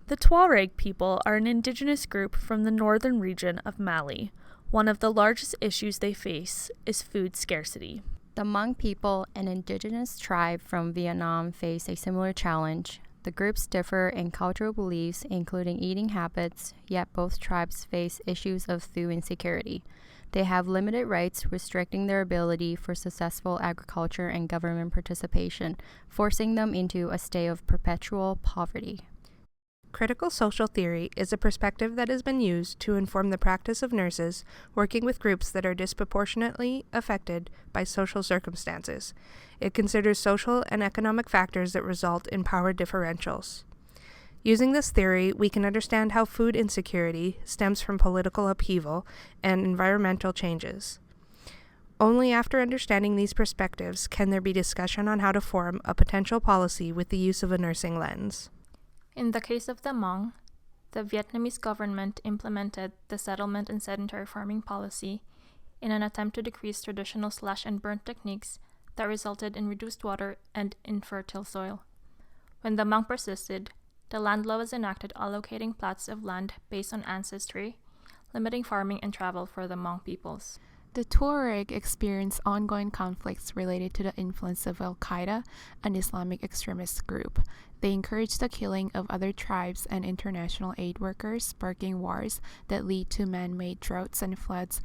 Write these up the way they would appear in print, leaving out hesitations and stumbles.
The Tuareg people are an indigenous group from the northern region of Mali. One of the largest issues they face is food scarcity. The Hmong people, an indigenous tribe from Vietnam, face a similar challenge. The groups differ in cultural beliefs, including eating habits, yet both tribes face issues of food insecurity. They have limited rights, restricting their ability for successful agriculture and government participation, forcing them into a state of perpetual poverty. Critical social theory is a perspective that has been used to inform the practice of nurses working with groups that are disproportionately affected by social circumstances. It considers social and economic factors that result in power differentials. Using this theory, we can understand how food insecurity stems from political upheaval and environmental changes. Only after understanding these perspectives can there be discussion on how to form a potential policy with the use of a nursing lens. In the case of the Hmong, the Vietnamese government implemented the settlement and sedentary farming policy in an attempt to decrease traditional slash and burn techniques that resulted in reduced water and infertile soil. When the Hmong persisted, the land law was enacted allocating plots of land based on ancestry, limiting farming and travel for the Hmong peoples. The Tuareg experienced ongoing conflicts related to the influence of Al-Qaeda, an Islamic extremist group. They encouraged the killing of other tribes and international aid workers, sparking wars that lead to man-made droughts and floods,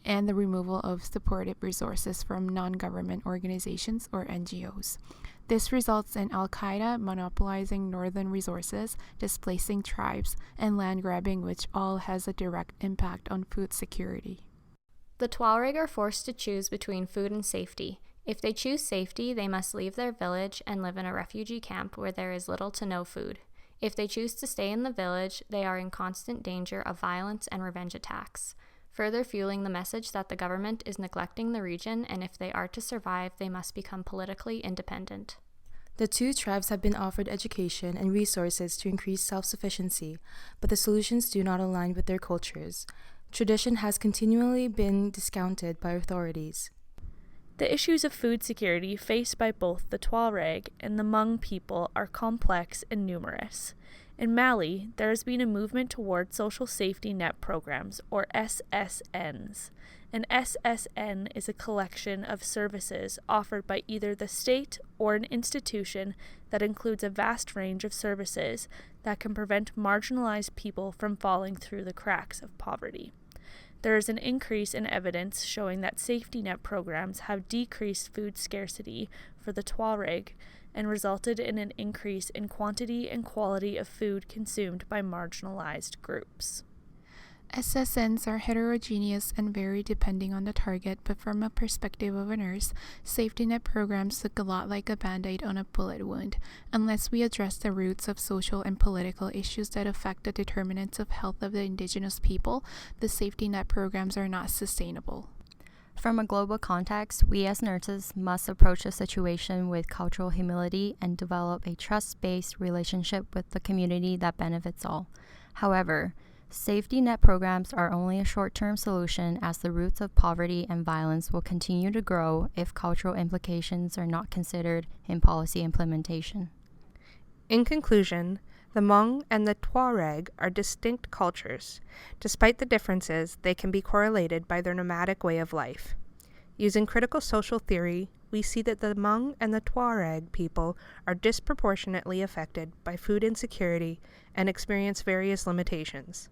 and the removal of supportive resources from non-government organizations or NGOs. This results in Al-Qaeda monopolizing northern resources, displacing tribes, and land grabbing, which all has a direct impact on food security. The Tuareg are forced to choose between food and safety. If they choose safety, they must leave their village and live in a refugee camp where there is little to no food. If they choose to stay in the village, they are in constant danger of violence and revenge attacks, further fueling the message that the government is neglecting the region, and if they are to survive, they must become politically independent. The two tribes have been offered education and resources to increase self-sufficiency, but the solutions do not align with their cultures. Tradition has continually been discounted by authorities. The issues of food security faced by both the Tuareg and the Hmong people are complex and numerous. In Mali, there has been a movement toward social safety net programs, or SSNs. An SSN is a collection of services offered by either the state or an institution that includes a vast range of services that can prevent marginalized people from falling through the cracks of poverty. There is an increase in evidence showing that safety net programs have decreased food scarcity for the Tuareg and resulted in an increase in quantity and quality of food consumed by marginalized groups. SSNs are heterogeneous and vary depending on the target, but from a perspective of a nurse, safety net programs look a lot like a band-aid on a bullet wound. Unless we address the roots of social and political issues that affect the determinants of health of the indigenous people, the safety net programs are not sustainable. From a global context, we as nurses must approach the situation with cultural humility and develop a trust-based relationship with the community that benefits all. However, safety net programs are only a short-term solution, as the roots of poverty and violence will continue to grow if cultural implications are not considered in policy implementation. In conclusion, the Hmong and the Tuareg are distinct cultures. Despite the differences, they can be correlated by their nomadic way of life. Using critical social theory, we see that the Hmong and the Tuareg people are disproportionately affected by food insecurity and experience various limitations.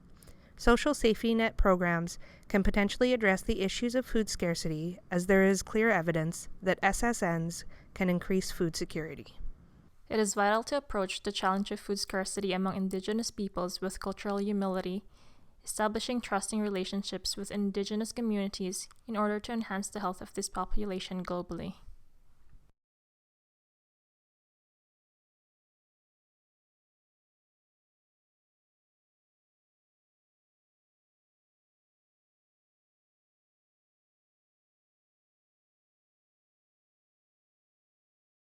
Social safety net programs can potentially address the issues of food scarcity, as there is clear evidence that SSNs can increase food security. It is vital to approach the challenge of food scarcity among indigenous peoples with cultural humility, establishing trusting relationships with indigenous communities in order to enhance the health of this population globally.